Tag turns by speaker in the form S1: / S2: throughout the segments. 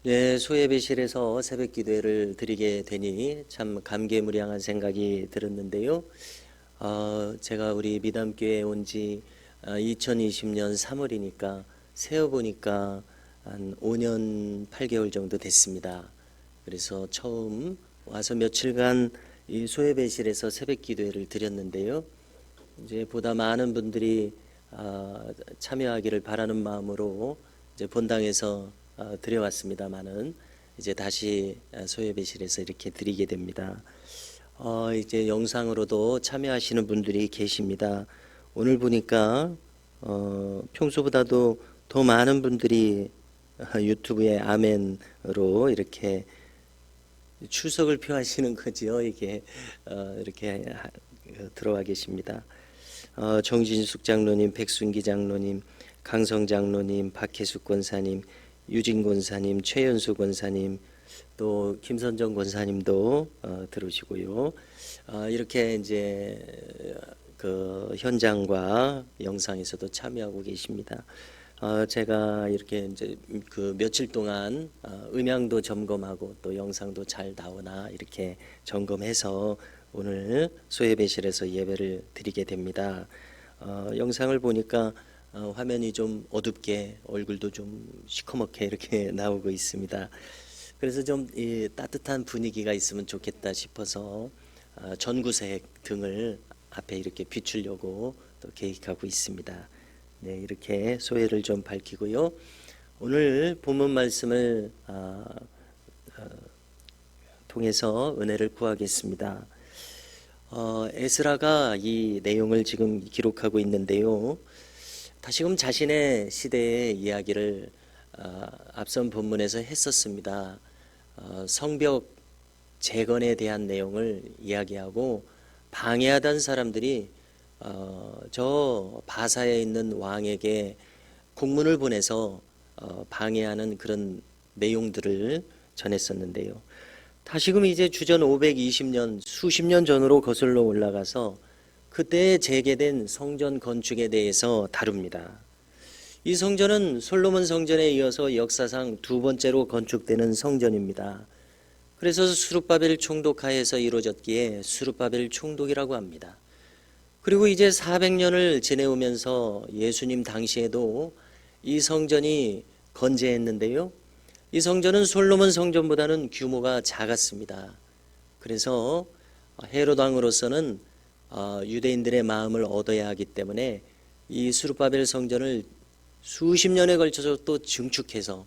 S1: 네, 소예배실에서 새벽 기도회를 드리게 되니 참 감개무량한 생각이 들었는데요. 제가 우리 미담교회에 온 지 2020년 3월이니까 세어보니까 한 5년 8개월 정도 됐습니다. 그래서 처음 와서 며칠간 이 소예배실에서 새벽 기도회를 드렸는데요. 이제 보다 많은 분들이 참여하기를 바라는 마음으로 이제 본당에서 드려왔습니다만은 이제 다시 소예배실에서 이렇게 드리게 됩니다. 이제 영상으로도 참여하시는 분들이 계십니다. 오늘 보니까 평소보다도 더 많은 분들이 유튜브에 아멘으로 이렇게 출석을 표하시는 거죠. 이게 이렇게 들어와 계십니다. 정진숙 장로님, 백순기 장로님, 강성 장로님, 박혜숙 권사님, 유진 권사님, 최연수 권사님, 또 김선정 권사님도 들어오시고요. 이렇게 이제 그 현장과 영상에서도 참여하고 계십니다. 제가 이렇게 이제 그 며칠 동안 음향도 점검하고 또 영상도 잘 나오나 이렇게 점검해서 오늘 소예배실에서 예배를 드리게 됩니다. 영상을 보니까 화면이 좀 어둡게 얼굴도 좀 시커멓게 이렇게 나오고 있습니다. 그래서 좀 따뜻한 분위기가 있으면 좋겠다 싶어서 전구색 등을 앞에 이렇게 비추려고 또 계획하고 있습니다. 네, 이렇게 소회를 좀 밝히고요. 오늘 본문 말씀을 통해서 은혜를 구하겠습니다. 에스라가 이 내용을 지금 기록하고 있는데요. 다시금 자신의 시대의 이야기를 앞선 본문에서 했었습니다. 성벽 재건에 대한 내용을 이야기하고 방해하던 사람들이 저 바사에 있는 왕에게 공문을 보내서 방해하는 그런 내용들을 전했었는데요. 다시금 이제 주전 520년 수십 년 전으로 거슬러 올라가서 그때 재개된 성전 건축에 대해서 다룹니다. 이 성전은 솔로몬 성전에 이어서 역사상 두 번째로 건축되는 성전입니다. 그래서 수룹바벨 총독하에서 이루어졌기에 수룹바벨 총독이라고 합니다. 그리고 이제 400년을 지내오면서 예수님 당시에도 이 성전이 건재했는데요. 이 성전은 솔로몬 성전보다는 규모가 작았습니다. 그래서 헤롯 왕으로서는 유대인들의 마음을 얻어야 하기 때문에 이 수룹바벨 성전을 수십 년에 걸쳐서 또 증축해서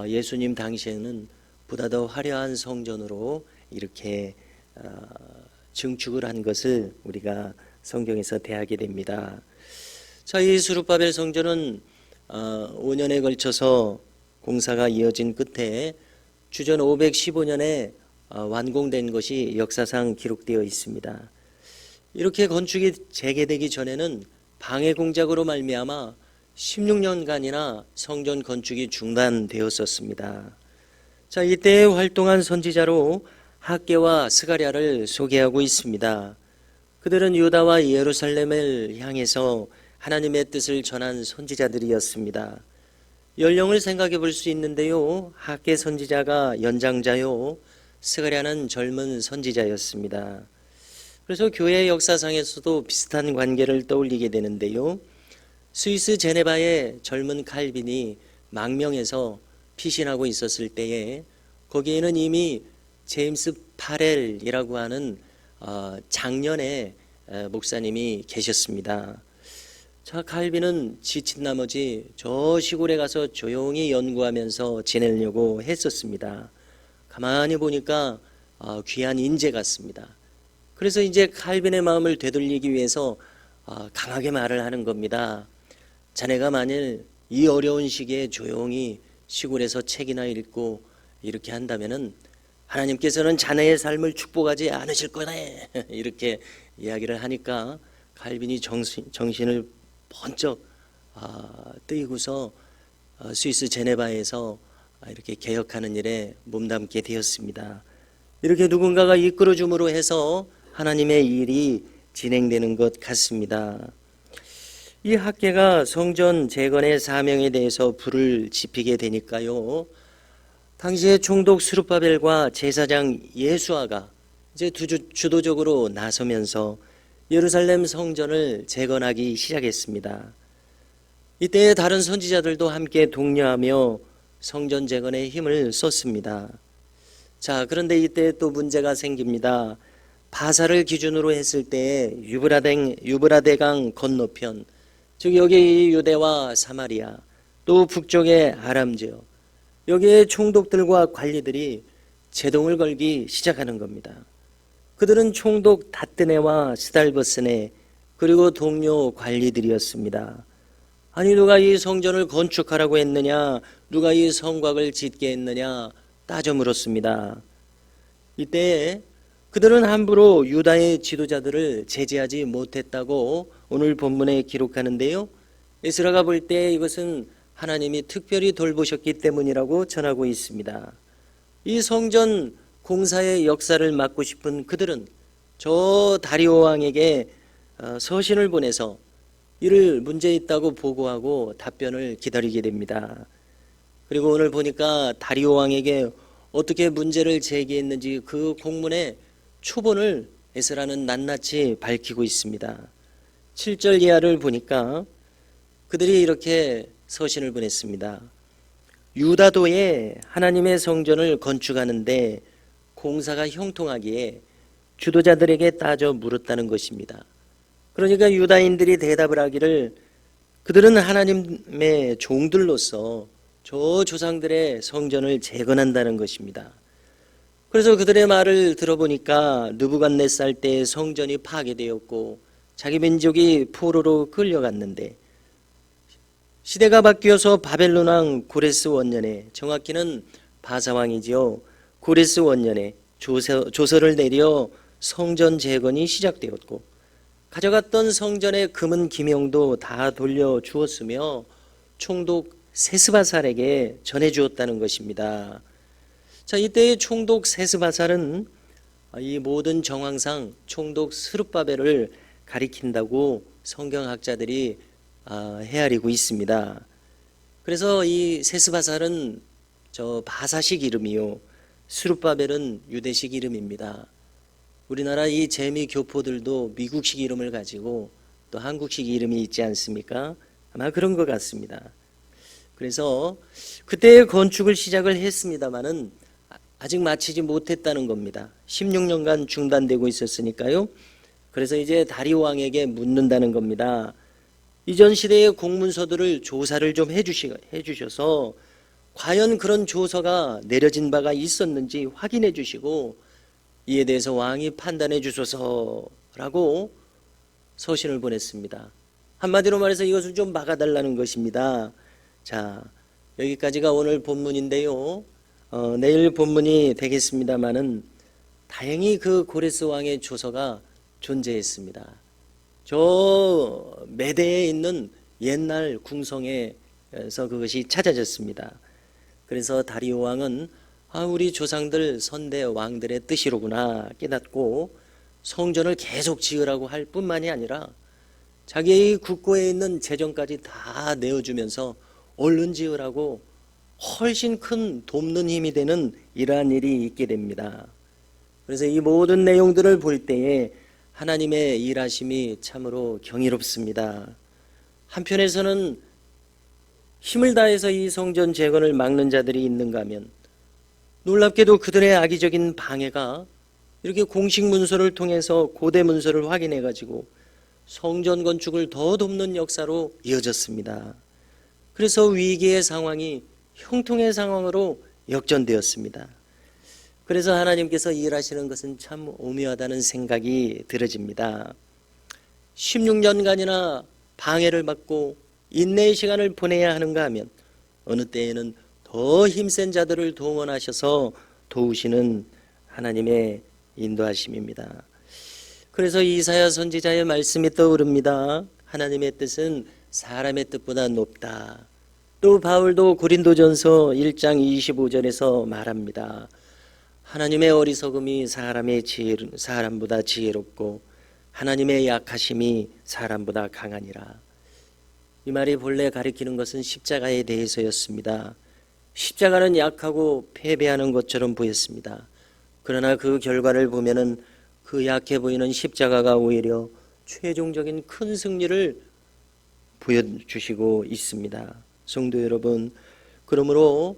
S1: 예수님 당시에는 보다 더 화려한 성전으로 이렇게 증축을 한 것을 우리가 성경에서 대하게 됩니다. 자, 이 수룹바벨 성전은 5년에 걸쳐서 공사가 이어진 끝에 주전 515년에 완공된 것이 역사상 기록되어 있습니다. 이렇게 건축이 재개되기 전에는 방해 공작으로 말미암아 16년간이나 성전 건축이 중단되었었습니다. 자, 이때 활동한 선지자로 학개와 스가랴를 소개하고 있습니다. 그들은 유다와 예루살렘을 향해서 하나님의 뜻을 전한 선지자들이었습니다. 연령을 생각해 볼 수 있는데요. 학개 선지자가 연장자요, 스가랴는 젊은 선지자였습니다. 그래서 교회 역사상에서도 비슷한 관계를 떠올리게 되는데요. 스위스 제네바의 젊은 칼빈이 망명해서 피신하고 있었을 때에 거기에는 이미 제임스 파렐이라고 하는 장년의 목사님이 계셨습니다. 자, 칼빈은 지친 나머지 저 시골에 가서 조용히 연구하면서 지내려고 했었습니다. 가만히 보니까 귀한 인재 같습니다. 그래서 이제 칼빈의 마음을 되돌리기 위해서 강하게 말을 하는 겁니다. 자네가 만일 이 어려운 시기에 조용히 시골에서 책이나 읽고 이렇게 한다면은 하나님께서는 자네의 삶을 축복하지 않으실 거네. 이렇게 이야기를 하니까 칼빈이 정신을 번쩍 뜨이고서 스위스 제네바에서 이렇게 개혁하는 일에 몸담게 되었습니다. 이렇게 누군가가 이끌어줌으로 해서 하나님의 일이 진행되는 것 같습니다. 이 학개가 성전 재건의 사명에 대해서 불을 지피게 되니까요, 당시에 총독 스룹바벨과 제사장 예수아가 이제 주도적으로 나서면서 예루살렘 성전을 재건하기 시작했습니다. 이때 다른 선지자들도 함께 독려하며 성전 재건에 힘을 썼습니다. 자, 그런데 이때 또 문제가 생깁니다. 바사를 기준으로 했을 때 유브라데강 건너편, 즉 여기 유대와 사마리아, 또 북쪽의 아람 지역, 여기에 총독들과 관리들이 제동을 걸기 시작하는 겁니다. 그들은 총독 다뜨네와 스달버스네 그리고 동료 관리들이었습니다. 아니, 누가 이 성전을 건축하라고 했느냐, 누가 이 성곽을 짓게 했느냐 따져 물었습니다. 이때 그들은 함부로 유다의 지도자들을 제지하지 못했다고 오늘 본문에 기록하는데요, 에스라가 볼 때 이것은 하나님이 특별히 돌보셨기 때문이라고 전하고 있습니다. 이 성전 공사의 역사를 맡고 싶은 그들은 저 다리오 왕에게 서신을 보내서 이를 문제 있다고 보고하고 답변을 기다리게 됩니다. 그리고 오늘 보니까 다리오 왕에게 어떻게 문제를 제기했는지 그 공문의 초본을 에스라는 낱낱이 밝히고 있습니다. 7절 이하를 보니까 그들이 이렇게 서신을 보냈습니다. 유다도에 하나님의 성전을 건축하는데 공사가 형통하기에 주도자들에게 따져 물었다는 것입니다. 그러니까 유다인들이 대답을 하기를 그들은 하나님의 종들로서 저 조상들의 성전을 재건한다는 것입니다. 그래서 그들의 말을 들어보니까 느부갓네살 때 성전이 파괴되었고 자기 민족이 포로로 끌려갔는데 시대가 바뀌어서 바벨론 왕 고레스 원년에, 정확히는 바사 왕이지요, 고레스 원년에 조서를 내려 성전 재건이 시작되었고 가져갔던 성전의 금은 기명도 다 돌려주었으며 총독 세스바살에게 전해주었다는 것입니다. 자, 이때의 총독 세스바살은 이 모든 정황상 총독 스룹바벨을 가리킨다고 성경학자들이 헤아리고 있습니다. 그래서 이 세스바살은 저 바사식 이름이요, 스룹바벨은 유대식 이름입니다. 우리나라 이 재미 교포들도 미국식 이름을 가지고 또 한국식 이름이 있지 않습니까? 아마 그런 것 같습니다. 그래서 그때 건축을 시작을 했습니다마는 아직 마치지 못했다는 겁니다. 16년간 중단되고 있었으니까요. 그래서 이제 다리오 왕에게 묻는다는 겁니다. 이전 시대의 공문서들을 조사를 좀 해주셔서 과연 그런 조서가 내려진 바가 있었는지 확인해 주시고 이에 대해서 왕이 판단해 주소서라고 서신을 보냈습니다. 한마디로 말해서 이것을 좀 막아달라는 것입니다. 자, 여기까지가 오늘 본문인데요. 내일 본문이 되겠습니다마는 다행히 그 고레스 왕의 조서가 존재했습니다. 저 메대에 있는 옛날 궁성에서 그것이 찾아졌습니다. 그래서 다리오 왕은 우리 조상들 선대 왕들의 뜻이로구나 깨닫고 성전을 계속 지으라고 할 뿐만이 아니라 자기의 국고에 있는 재정까지 다 내어주면서 얼른 지으라고 훨씬 큰 돕는 힘이 되는 이러한 일이 있게 됩니다. 그래서 이 모든 내용들을 볼 때에 하나님의 일하심이 참으로 경이롭습니다. 한편에서는 힘을 다해서 이 성전 재건을 막는 자들이 있는가 하면 놀랍게도 그들의 악의적인 방해가 이렇게 공식 문서를 통해서 고대 문서를 확인해 가지고 성전 건축을 더 돕는 역사로 이어졌습니다. 그래서 위기의 상황이 형통의 상황으로 역전되었습니다. 그래서 하나님께서 일하시는 것은 참 오묘하다는 생각이 들어집니다. 16년간이나 방해를 받고 인내의 시간을 보내야 하는가 하면 어느 때에는 더 힘센 자들을 동원하셔서 도우시는 하나님의 인도하심입니다. 그래서 이사야 선지자의 말씀이 떠오릅니다. 하나님의 뜻은 사람의 뜻보다 높다. 또 바울도 고린도전서 1장 25절에서 말합니다. 하나님의 어리석음이 사람보다 지혜롭고 하나님의 약하심이 사람보다 강하니라. 이 말이 본래 가리키는 것은 십자가에 대해서였습니다. 십자가는 약하고 패배하는 것처럼 보였습니다. 그러나 그 결과를 보면은 그 약해 보이는 십자가가 오히려 최종적인 큰 승리를 보여주시고 있습니다. 성도 여러분, 그러므로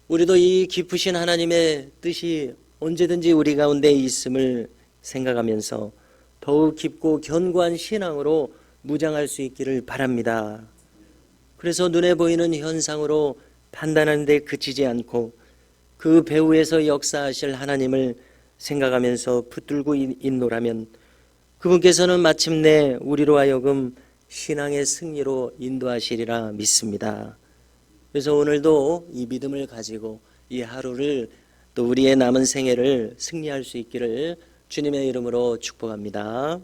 S1: 우리도 이 깊으신 하나님의 뜻이 언제든지 우리 가운데 있음을 생각하면서 더욱 깊고 견고한 신앙으로 무장할 수 있기를 바랍니다. 그래서 눈에 보이는 현상으로 판단하는 데 그치지 않고 그 배후에서 역사하실 하나님을 생각하면서 붙들고 인노라면 그분께서는 마침내 우리로 하여금 신앙의 승리로 인도하시리라 믿습니다. 그래서 오늘도 이 믿음을 가지고 이 하루를 또 우리의 남은 생애를 승리할 수 있기를 주님의 이름으로 축복합니다.